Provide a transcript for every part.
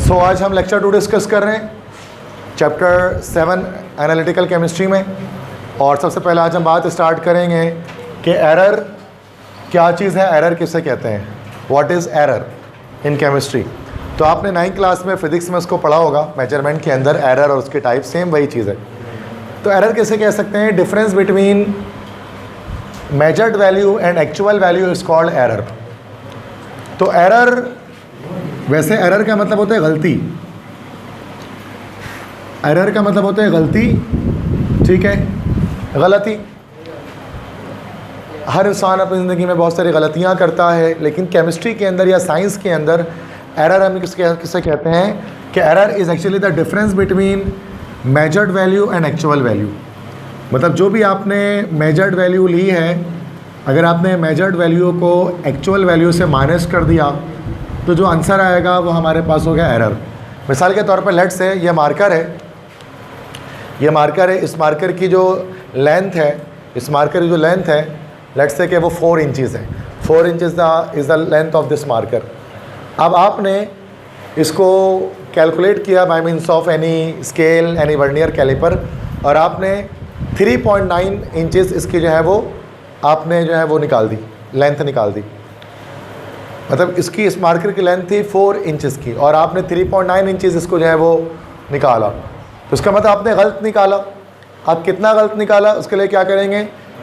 सो आज हम lecture 2 discuss कर रहे हैं चैप्टर 7 एनालिटिकल केमिस्ट्री में। और सबसे पहले आज हम बात स्टार्ट करेंगे कि एरर क्या चीज़ है, एरर किसे कहते हैं, what is error in chemistry. तो आपने 9th क्लास में फिजिक्स में उसको पढ़ा होगा, मेजरमेंट के अंदर एरर और उसके टाइप सेम वही चीज़ है। तो एरर किसे कह सकते हैं, difference between measured value and actual value is called error. तो एरर, वैसे एरर का मतलब होता है गलती, एरर का मतलब होता है गलती, ठीक है, गलती। हर इंसान अपनी ज़िंदगी में बहुत सारी गलतियाँ करता है, लेकिन केमिस्ट्री के अंदर या साइंस के अंदर एरर हम किसे कहते हैं कि error is actually the difference between measured value and actual value. मतलब जो भी आपने मेजर्ड वैल्यू ली है, अगर आपने मेजर्ड वैल्यू को एक्चुअल वैल्यू से माइनस कर दिया तो जो आंसर आएगा वो हमारे पास हो गया एरर। मिसाल के तौर पर लेट्स से ये मार्कर है, ये मार्कर है, इस मार्कर की जो लेंथ है, इस मार्कर की जो लेंथ है लेट्स से कि वो 4 इंचज़ है, 4 inches is the length of this marker. अब आपने इसको कैलकुलेट किया by means of any scale, any vernier caliper, और आपने 3.9 इंचज़ इसकी जो है वो आपने जो है वो निकाल दी, लेंथ निकाल दी। मतलब इसकी, इस मार्कर की लेंथ थी 4 इंचज़ की और आपने 3.9 इंचज़ इसको जो है वो निकाला, तो उसका मतलब आपने गलत निकाला। आप कितना गलत निकाला, उसके लिए क्या करेंगे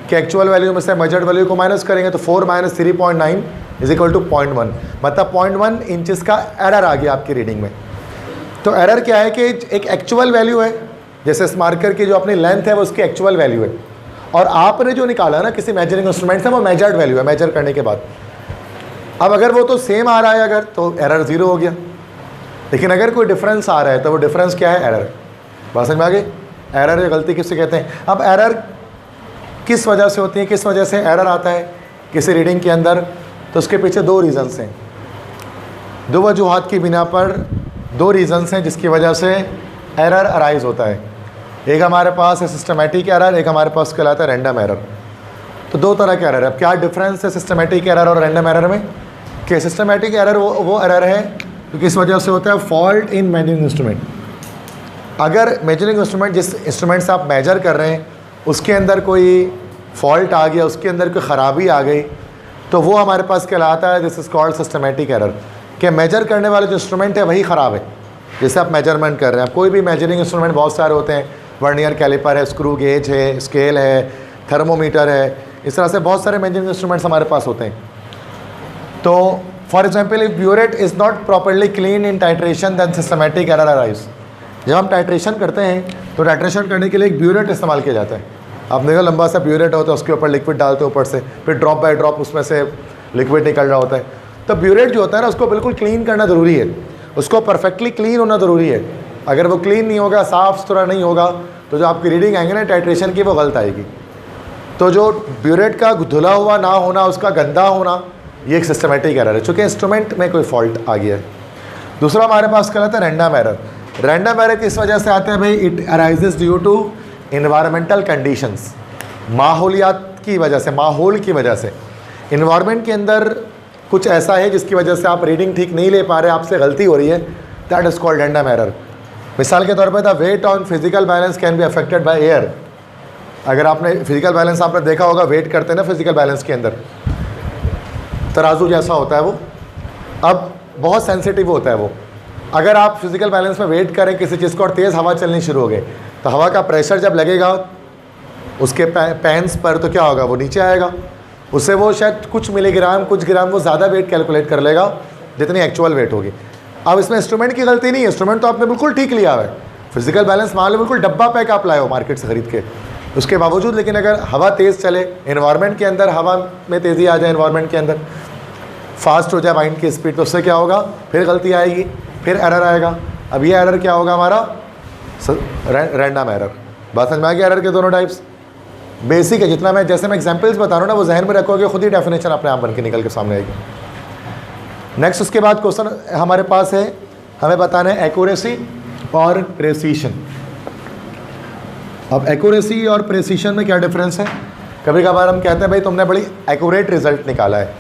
कि एक्चुअल वैल्यू में से मेजर्ड वैल्यू को माइनस करेंगे, तो 4 - 3.9 इज इक्वल टू 0.1, मतलब 0.1 इंचज़ का एरर आ गया आपकी रीडिंग में। तो एरर क्या है कि एक एक्चुअल वैल्यू है, जैसे इस मार्कर की जो अपनी लेंथ है वो उसकी एक्चुअल वैल्यू है, और आपने जो निकाला ना किसी मेजरिंग इंस्ट्रूमेंट से वो मेजर्ड वैल्यू है, मेजर करने के बाद। अब अगर वो तो सेम आ रहा है अगर, तो एरर 0 हो गया, लेकिन अगर कोई डिफरेंस आ रहा है तो वो डिफरेंस क्या है, एरर। बात समझ में आ गई। एरर या गलती किससे कहते हैं। अब एरर किस वजह से होती है, किस वजह से एरर आता है किसी रीडिंग के अंदर, तो उसके पीछे 2 रीज़न्स हैं, 2 वजूहात की बिना पर 2 रीज़न्स हैं जिसकी वजह से एरर अराइज होता है। एक हमारे पास है सिस्टमेटिक एरर, एक हमारे पास कहलाता है रैंडम एरर। तो 2 तरह के एरर है। अब क्या डिफरेंस है सिस्टमेटिक एरर और रैंडम एरर में, कि सिस्टमेटिक एरर वो एरर है तो किस वजह से होता है, फॉल्ट इन मेजरिंग इंस्ट्रूमेंट। अगर मेजरिंग इंस्ट्रूमेंट, जिस इंस्ट्रूमेंट से आप मेजर कर रहे हैं उसके अंदर कोई फॉल्ट आ गया, उसके अंदर कोई ख़राबी आ गई, तो वो हमारे पास कहलाता है this is called systematic error, कि मेजर करने वाले जो इंस्ट्रूमेंट है वही ख़राब है। जैसे आप मेजरमेंट कर रहे हैं, कोई भी मेजरिंग इंस्ट्रूमेंट बहुत सारे होते हैं, वर्नियर कैलिपर है, स्क्रू गेज है, स्केल है, थर्मोमीटर है, इस तरह से बहुत सारे मेजरिंग इंस्ट्रूमेंट्स हमारे पास होते हैं। तो for example if burette is not properly clean in titration then systematic error arise. जब हम टाइट्रेशन करते हैं तो टाइट्रेशन करने के लिए एक ब्यूरेट इस्तेमाल किया जाता है। आप देखो लंबा सा ब्यूरेट होता है, उसके ऊपर लिक्विड डालते हैं ऊपर से, फिर ड्रॉप बाय ड्रॉप उसमें से लिक्विड निकल रहा होता है। तो ब्यूरेट जो होता है ना उसको बिल्कुल क्लीन करना ज़रूरी है, उसको परफेक्टली क्लीन होना ज़रूरी है। अगर वो क्लीन नहीं होगा, साफ़ सुथरा नहीं होगा, तो जो आपकी रीडिंग आएंगे ना टाइट्रेशन की वो गलत आएगी। तो जो ब्यूरेट का धुला हुआ ना होना, उसका गंदा होना, ये एक सिस्टमेटिक एरर है, चूँकि इंस्ट्रूमेंट में कोई फॉल्ट आ गया है। दूसरा हमारे पास कहलाता है रैंडम एरर। रैंडम एरर किस वजह से आते हैं भाई, it arises due to environmental conditions, माहौलियात की वजह से, माहौल की वजह से। इन्वायरमेंट के अंदर कुछ ऐसा है जिसकी वजह से आप रीडिंग ठीक नहीं ले पा रहे, आपसे गलती हो रही है, that is called random error. मिसाल के तौर पर the weight on physical balance can be affected by air. अगर आपने फिजिकल बैलेंस आपने देखा होगा, वेट करते हैं ना फिजिकल बैलेंस के अंदर, तराजू जैसा होता है वो, अब बहुत सेंसिटिव होता है वो। अगर आप फिजिकल बैलेंस में वेट करें किसी चीज़ को और तेज़ हवा चलनी शुरू हो गई, तो हवा का प्रेशर जब लगेगा उसके पैंस पर, तो क्या होगा, वो नीचे आएगा, उससे वो शायद कुछ मिलीग्राम, कुछ ग्राम वो ज़्यादा वेट कैलकुलेट कर लेगा जितनी एक्चुअल वेट होगी। अब इसमें इंस्ट्रूमेंट की गलती नहीं है, इंस्ट्रूमेंट तो आपने बिल्कुल ठीक लिया है, फिजिकल बैलेंस मान लो बिल्कुल डब्बा पैक आप लाए हो मार्केट से ख़रीद के, उसके बावजूद लेकिन अगर हवा तेज़ चले, इन्वायरमेंट के अंदर हवा में तेज़ी आ जाए, इन्वायरमेंट के अंदर फास्ट हो जाए माइंड की स्पीड, तो उससे क्या होगा, फिर गलती आएगी, फिर एरर आएगा। अब ये एरर क्या होगा हमारा, रैंडम एरर। बात समझ में आ गई। एरर के दोनों टाइप्स बेसिक है, जितना मैं जैसे मैं एग्जांपल्स बता रहा हूँ ना वो जहन में रखोगे, खुद ही डेफिनेशन अपने आप बन के निकल के सामने आएगी। नेक्स्ट उसके बाद क्वेश्चन हमारे पास है, हमें बताना है एक्यूरेसी और प्रेसिशन। अब एक्यूरेसी और प्रेसिशन में क्या डिफरेंस है। कभी कभार हम कहते हैं भाई तुमने बड़ी एक्यूरेट रिजल्ट निकाला है।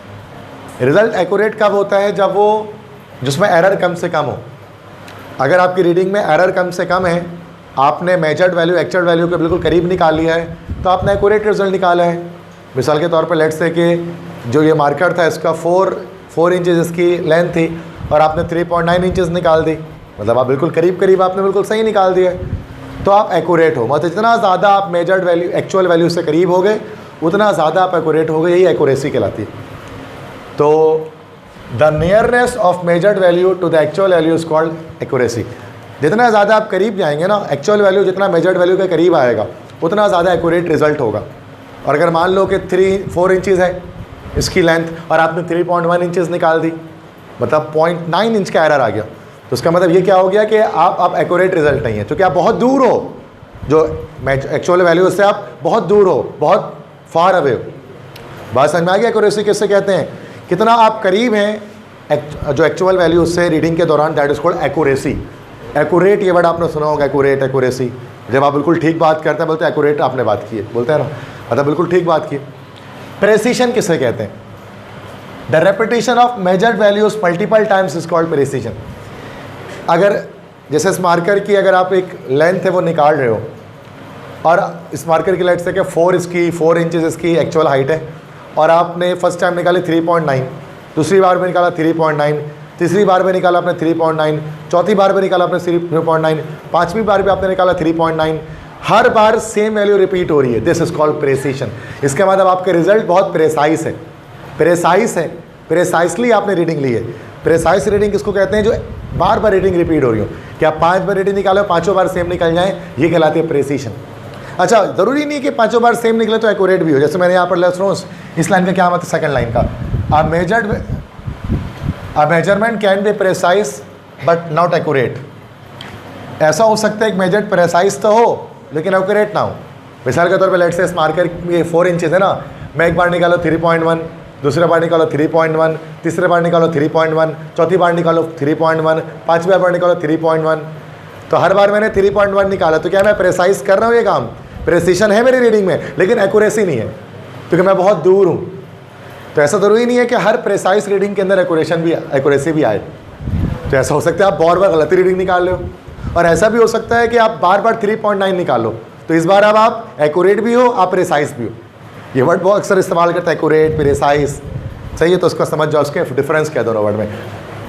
रिज़ल्ट एक्यूरेट कब होता है, जब वो जिसमें एरर कम से कम हो। अगर आपकी रीडिंग में एरर कम से कम है, आपने मेजर्ड वैल्यू एक्चुअल वैल्यू के बिल्कुल करीब निकाल लिया है, तो आपने एक्यूरेट रिजल्ट निकाला है। मिसाल के तौर पर लेट्स से कि जो ये मार्कर था इसका 4 इंचेस इसकी लेंथ थी और आपने 3.9 इंचेस निकाल दी, मतलब आप बिल्कुल करीब करीब आपने बिल्कुल सही निकाल दिया, तो आप एक्यूरेट हो। मतलब जितना ज़्यादा आप मेजर्ड वैल्यू एक्चुअल वैल्यू से करीब हो गए उतना ज़्यादा आप एक्यूरेट हो गए, यही एक्यूरेसी कहलाती है। तो the nearness of measured value to the actual value is called accuracy. जितना ज़्यादा आप करीब जाएंगे ना, एक्चुअल वैल्यू जितना मेजर्ड वैल्यू के करीब आएगा उतना ज़्यादा एक्यूरेट रिजल्ट होगा। और अगर मान लो कि 4 इंचेस है इसकी लेंथ और आपने 3.1 इंचेस निकाल दी, मतलब 0.9 इंच का एरर आ गया, तो उसका मतलब ये क्या हो गया कि आप एक्यूरेट रिजल्ट नहीं है, क्योंकि आप बहुत दूर हो, जो एक्चुअल वैल्यू से आप बहुत दूर हो, बहुत फार अवे हो। बात समझ में आ गया? एक्यूरेसी किससे कहते हैं? कितना आप करीब हैं जो एक्चुअल वैल्यू उससे रीडिंग के दौरान, that is called accuracy. Accurate ये वर्ड आपने सुना होगा, एक्यूरेट, एक्यूरेसी। जब आप बिल्कुल ठीक बात करते हैं बोलते हैं एक्यूरेट आपने बात की है, बोलते हैं ना, मतलब बिल्कुल ठीक बात की। प्रेसिशन किसे कहते हैं? The repetition of measured values multiple times is called precision. अगर जैसे इस मार्कर की अगर आप एक लेंथ है वो निकाल रहे हो और इस मार्कर की लेंथ से कि 4 इंचेस इसकी एक्चुअल हाइट है और आपने फर्स्ट टाइम निकाली 3.9, दूसरी बार में निकाला 3.9, तीसरी बार में निकाला आपने 3.9, चौथी बार में निकाला आपने 3.9, पाँचवीं बार भी आपने निकाला 3.9, हर बार सेम वैल्यू रिपीट हो रही है। This is called precision. इसका मतलब आपके रिजल्ट बहुत प्रेसाइज है, प्रेसाइसली आपने रीडिंग ली है। प्रेसाइज रीडिंग किसको कहते हैं? जो बार बार रीडिंग रिपीट हो रही हो, कि आप 5 बार रीडिंग निकालो, 5 बार सेम निकल जाए, ये कहलाती है प्रेसिशन। अच्छा, ज़रूरी नहीं कि 5 बार सेम निकले तो एक्यूरेट भी हो। जैसे मैंने यहाँ पर लेट्स नो इस लाइन का क्या मतलब, सेकंड लाइन का, अ measurement can be precise but not accurate. ऐसा हो सकता है एक मेजर्ड प्रेसाइज तो हो लेकिन एक्यूरेट ना हो। मिसाल के तौर पर लेट्स से इस मार्कर ये 4 इंचेस है ना, मैं एक बार निकालो 3.1, दूसरे बार निकालो 3.1, तीसरे बार निकालो 3.1, चौथी बार निकालो 3.1, पाँचवीं बार निकालो 3.1, तो हर बार मैंने 3.1 निकाला, तो क्या मैं प्रेसाइज कर रहा हूँ? ये काम प्रेसिशन है मेरी रीडिंग में, लेकिन एक्यूरेसी नहीं है क्योंकि मैं बहुत दूर हूँ। तो ऐसा ज़रूरी नहीं है कि हर प्रेसाइज रीडिंग के अंदर एक्यूरेसी भी आए। तो ऐसा हो सकता है आप बार बार गलत रीडिंग निकाल लो, और ऐसा भी हो सकता है कि आप बार बार 3.9 निकालो, तो इस बार अब आप एक्यूरेट भी हो, आप प्रेसाइज भी हो। ये वर्ड बहुत अक्सर इस्तेमाल करता है, एक्यूरेट, प्रेसाइज। सही है, तो उसको समझ जाओ, उसके डिफरेंस क्या है दोनों वर्ड में।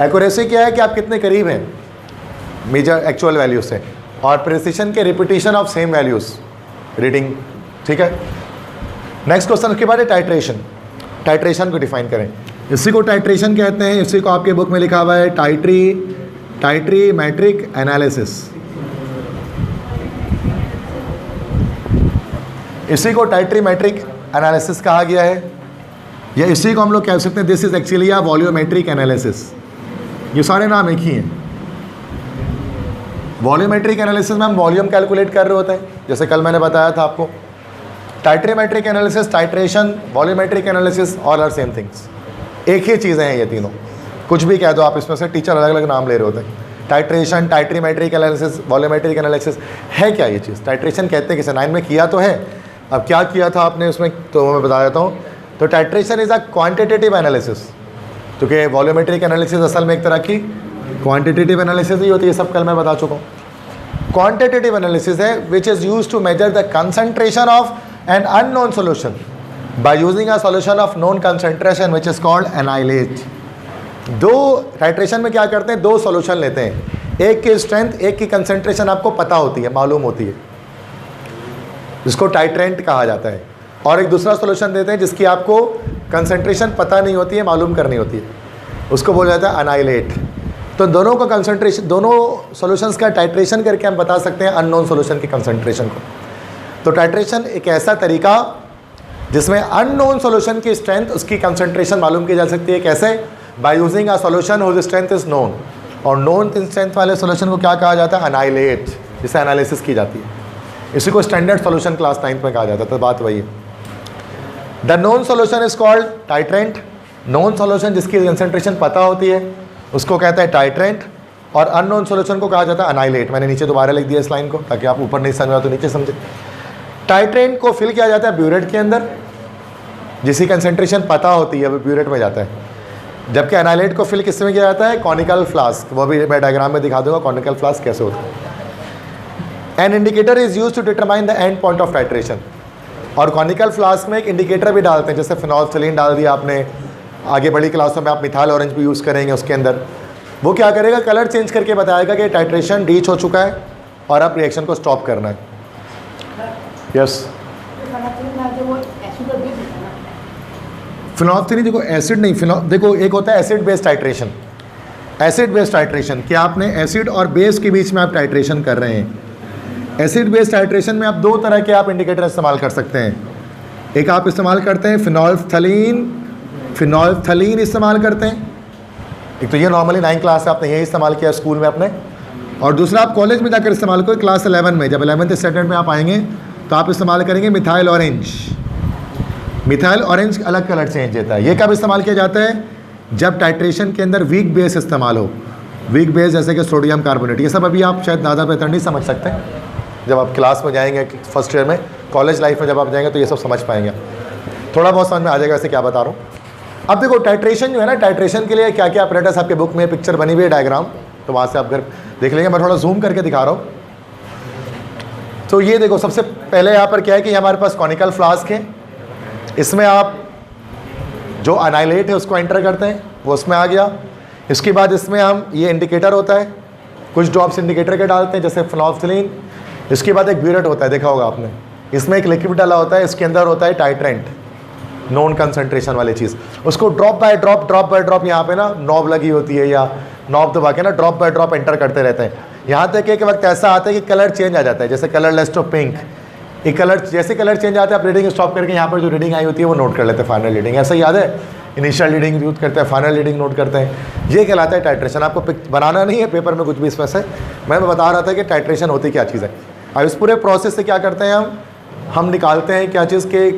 एक्यूरेसी क्या है कि आप कितने करीब हैं मेजर एक्चुअल वैल्यू से, और प्रेसिशन के repetition of same values reading. ठीक है, नेक्स्ट क्वेश्चन उसके बाद है टाइट्रेशन। टाइट्रेशन को डिफाइन करें। इसी को टाइट्रेशन कहते हैं, इसी को आपके बुक में लिखा हुआ है टाइट्री मैट्रिक एनालिसिस। इसी को टाइट्री मैट्रिक एनालिसिस कहा गया है, या इसी को हम लोग कह सकते हैं this is actually a volumetric analysis. ये सारे नाम एक ही हैं। वॉल्यूमेट्रिक एनालिसिस में हम वॉल्यूम कैलकुलेट कर रहे होते हैं, जैसे कल मैंने बताया था आपको। Titrimetric analysis, titration, volumetric analysis, all are same things. एक ही चीज़ें हैं ये तीनों, कुछ भी कह दो आप इसमें से, टीचर अलग अलग नाम ले रहे होते हैं। Titration, titrimetric analysis, volumetric analysis, है क्या ये चीज़? टाइट्रेशन कहते हैं किसे? 9 में किया तो है, अब क्या किया था आपने उसमें तो मैं बता देता हूँ। तो titration is a quantitative analysis, क्योंकि वॉल्यूमेट्रिक एनालिसिस असल में एक तरह की क्वांटिटेटिव एनालिसिस ही होती है, सब कल मैं बता चुका हूँ। क्वांटिटेटिव एनालिसिस है which is used to measure the concentration of an unknown solution by using a solution of known concentration which is called analyse. दो टाइट्रेशन में क्या करते हैं, 2 सॉल्यूशन लेते हैं, एक की स्ट्रेंथ, एक की कंसंट्रेशन आपको पता होती है, मालूम होती है, जिसको टाइट्रेंट कहा जाता है, और एक दूसरा सॉल्यूशन देते हैं जिसकी आपको कंसंट्रेशन पता नहीं होती है, मालूम करनी होती है, उसको बोला जाता है अनाइलेट। तो दोनों का कंसंट्रेशन, दोनों सॉल्यूशंस का टाइट्रेशन करके हम बता सकते हैं अननोन सॉल्यूशन की कंसंट्रेशन को। तो टाइट्रेशन एक ऐसा तरीका जिसमें अननोन सॉल्यूशन की स्ट्रेंथ, उसकी कंसंट्रेशन मालूम की जा सकती है। कैसे? By using a solution whose strength is known, और नोन स्ट्रेंथ वाले सॉल्यूशन को क्या कहा जाता है? अनाइलेट, जिसे एनालिसिस की जाती है। इसी को स्टैंडर्ड सॉल्यूशन क्लास 9 में कहा जाता है। तो बात वही है। The known solution is called titrant. Known solution जिसकी कंसंट्रेशन पता होती है उसको कहता है टाइट्रेंट, और अननोन सॉल्यूशन को कहा जाता है अनाइलेट। मैंने नीचे दोबारा लिख दिया इस लाइन को ताकि आप ऊपर नहीं समझा तो नीचे समझे। टाइट्रेंट को फिल किया जाता है ब्यूरेट के अंदर, जिसकी कंसंट्रेशन पता होती है वो ब्यूरेट में जाता है। जबकि एनाइलेट को फिल किस में किया जाता है, कॉनिकल फ्लास्क, वो भी मैं डायग्राम में दिखा दूंगा कॉनिकल फ्लास्क कैसे होता है। An indicator is use to determine the end point of titration, और कॉनिकल फ्लास्क में एक इंडिकेटर भी डालते हैं, जैसे फिनोल्फथलीन डाल दिया आपने, आगे बड़ी क्लासों में आप मिथाइल ऑरेंज भी यूज़ करेंगे उसके अंदर। वो क्या करेगा, कलर चेंज करके बताएगा कि टाइट्रेशन रीच हो चुका है और आप रिएक्शन को स्टॉप करना है। यस, फिनोल्फथलीन देखो एसिड नहीं, देखो एक होता है acid based titration, acid based titration कि आपने एसिड और बेस के बीच में आप टाइट्रेशन कर रहे हैं। एसिड बेस्ड टाइट्रेशन में आप दो तरह के आप इंडिकेटर इस्तेमाल कर सकते हैं। एक आप इस्तेमाल करते हैं फिनोल्फथलीन इस्तेमाल करते हैं, एक तो ये नॉर्मली 9th क्लास से आपने यही इस्तेमाल किया स्कूल में अपने, और दूसरा आप कॉलेज में जाकर इस्तेमाल करो क्लास 11 में, जब 11th स्टैंडर्ड में आप आएंगे तो आप इस्तेमाल करेंगे मिथाइल ऑरेंज। मिथाइल ऑरेंज अलग कलर चेंज देता है। ये कब इस्तेमाल किया जाता है, जब टाइट्रेशन के अंदर वीक बेस इस्तेमाल हो, वीक बेस जैसे कि सोडियम कार्बोनेट। ये सब अभी आप शायद ज़्यादा बेहतर नहीं समझ सकते, जब आप क्लास में जाएंगे फर्स्ट ईयर में, कॉलेज लाइफ में जब आप जाएंगे तो ये सब समझ पाएंगे, थोड़ा बहुत समझ में आ जाएगा ऐसे क्या बता रहा हूँ। अब देखो टाइट्रेशन जो है ना, टाइट्रेशन के लिए क्या क्या अपरेटस आपके बुक में पिक्चर बनी हुई है, डायग्राम, तो वहाँ से आप घर देख लेंगे। मैं थोड़ा जूम करके दिखा रहा हूँ। तो ये देखो सबसे पहले यहाँ पर क्या है कि हमारे पास कॉनिकल फ्लास्क है, इसमें आप जो अनाइलेट है उसको एंटर करते हैं, वो उसमें आ गया। इसके बाद इसमें हम ये इंडिकेटर होता है, कुछ ड्रॉप्स इंडिकेटर के डालते हैं जैसे फिनोल्फथलीन। इसके बाद एक ब्यूरेट होता है, देखा होगा आपने, इसमें एक लिक्विड डाला होता है, इसके अंदर होता है टाइट्रेंट, नॉन कंसंट्रेशन वाली चीज़, उसको ड्रॉप बाय ड्रॉप यहाँ पे ना नॉब लगी होती है या नॉब दबा के ना ड्रॉप बाय ड्रॉप एंटर करते रहते हैं। यहाँ तक एक वक्त ऐसा आता है कि कलर चेंज आ जाता है, जैसे कलर लेस टू पिंक, एक कलर जैसे कलर चेंज आता है आप रीडिंग स्टॉप करके यहाँ पर जो रीडिंग आई होती है वो नोट कर लेते हैं, फाइनल रीडिंग। ऐसा याद है, इनिशियल रीडिंग यूज करते हैं, फाइनल रीडिंग नोट करते हैं। ये कहलाता है टाइट्रेशन। आपको बनाना नहीं है पेपर में कुछ भी इसमें से, मैं बता रहा था कि टाइट्रेशन होती क्या चीज़ है। अब इस पूरे प्रोसेस से क्या करते हैं हम निकालते हैं क्या चीज़ के,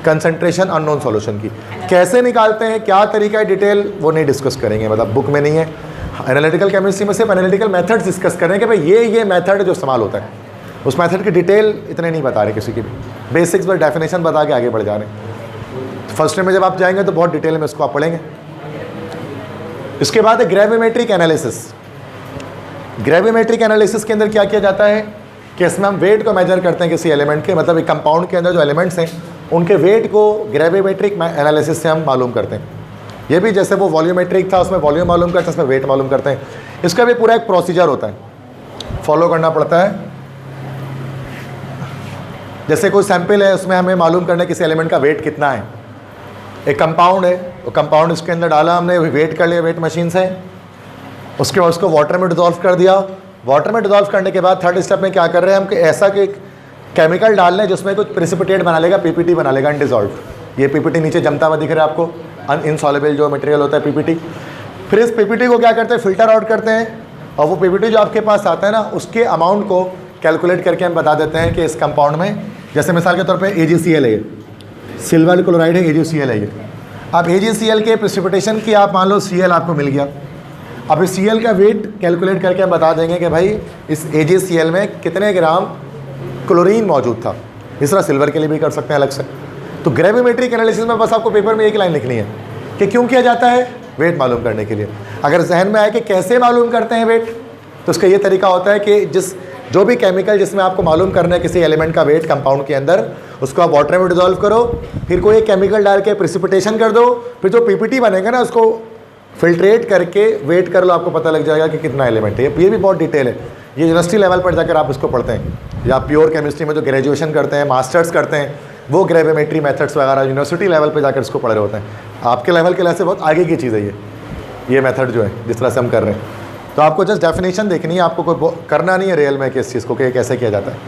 कंसंट्रेशन अननोन सॉल्यूशन की। कैसे निकालते हैं, क्या तरीका है, डिटेल वो नहीं डिस्कस करेंगे, मतलब बुक में नहीं है। एनालिटिकल केमिस्ट्री में सिर्फ एनालिटिकल मेथड्स डिस्कस करेंगे कि भाई ये मेथड जो इस्तेमाल होता है, उस मेथड की डिटेल इतने नहीं बता रहे किसी की भी, बेसिक्स पर डेफिनेशन बता के आगे बढ़ जा रहे हैं। फर्स्ट ईयर में जब आप जाएंगे तो बहुत डिटेल में इसको आप पढ़ेंगे। इसके बाद है ग्रेविमेट्रिक एनालिसिस। ग्रेविमेट्रिक एनालिसिस के अंदर क्या किया जाता है कि इसमें हम वेट को मेजर करते हैं किसी एलिमेंट के, मतलब एक कंपाउंड के अंदर जो एलिमेंट्स हैं उनके वेट को ग्रेविमेट्रिक एनालिसिस से हम मालूम करते हैं। ये भी जैसे वो वॉल्यूमेट्रिक था, उसमें वॉल्यूम मालूम करते हैं, इसमें वेट मालूम करते हैं। इसका भी पूरा एक प्रोसीजर होता है, फॉलो करना पड़ता है। जैसे कोई सैंपल है, उसमें हमें मालूम करना है किसी एलिमेंट का वेट कितना है। एक कंपाउंड है, वो कंपाउंड इसके अंदर डाला हमने, वेट कर लिया वेट मशीन से, उसके बाद उसको वाटर में डिजॉल्व कर दिया। वाटर में डिजॉल्व करने के बाद थर्ड स्टेप में क्या कर रहे हैं हम कि ऐसा कि केमिकल डाल लें जिसमें कुछ प्रेसिपिटेट बना लेगा, पीपीटी बना लेगा, अनडिजॉल्व। ये पीपीटी नीचे जमता हुआ दिख रहा है आपको, इनसॉल्युबल जो मटेरियल होता है पीपीटी। फिर इस पीपीटी को क्या करते हैं, फिल्टर आउट करते हैं, और वो पीपीटी जो आपके पास आता है ना, उसके अमाउंट को कैलकुलेट करके हम बता देते हैं कि इस कंपाउंड में, जैसे मिसाल के तौर पे AgCl है, सिल्वर क्लोराइड है, AgCl है ये। अब AgCl के प्रेसिपिटेशन की आप मान लो Cl आपको मिल गया, अब इस Cl का वेट कैलकुलेट करके हम बता देंगे कि भाई इस AgCl में कितने ग्राम क्लोरीन मौजूद था। इस तरह सिल्वर के लिए भी कर सकते हैं अलग से। तो ग्रेविमेट्रिक एनालिसिस में बस आपको पेपर में एक लाइन लिखनी है कि क्यों किया जाता है, वेट मालूम करने के लिए। अगर जहन में आए कि कैसे मालूम करते हैं वेट, तो उसका ये तरीका होता है कि जो भी केमिकल जिसमें आपको मालूम करना है किसी एलिमेंट का वेट कंपाउंड के अंदर, उसको आप वाटर में डिजॉल्व करो, फिर कोई एक केमिकल डाल के प्रेसिपिटेशन कर दो, फिर जो पीपीटी बनेगा ना उसको फिल्ट्रेट करके वेट कर लो, आपको पता लग जाएगा कि कितना एलिमेंट है। ये भी बहुत डिटेल है, ये यूनिवर्सिटी लेवल पर जाकर आप इसको पढ़ते हैं, या प्योर केमिस्ट्री में जो ग्रेजुएशन करते हैं, मास्टर्स करते हैं, वो ग्रेविमेट्री मेथड्स वगैरह यूनिवर्सिटी लेवल पर जाकर इसको पढ़ रहे होते हैं। आपके लेवल के लिए से बहुत आगे की चीज़ है ये मेथड जो है जिस तरह से हम कर रहे हैं। तो आपको जस्ट डेफिनेशन देखनी है, आपको कोई करना नहीं है रियल में कि इस चीज़ को कि कैसे किया जाता है।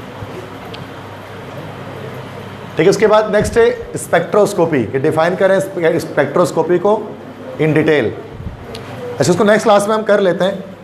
ठीक है, उसके बाद नेक्स्ट है स्पेक्ट्रोस्कोपी, कि डिफाइन करें स्पेक्ट्रोस्कोपी को इन डिटेल। अच्छा, उसको नेक्स्ट क्लास में हम कर लेते हैं।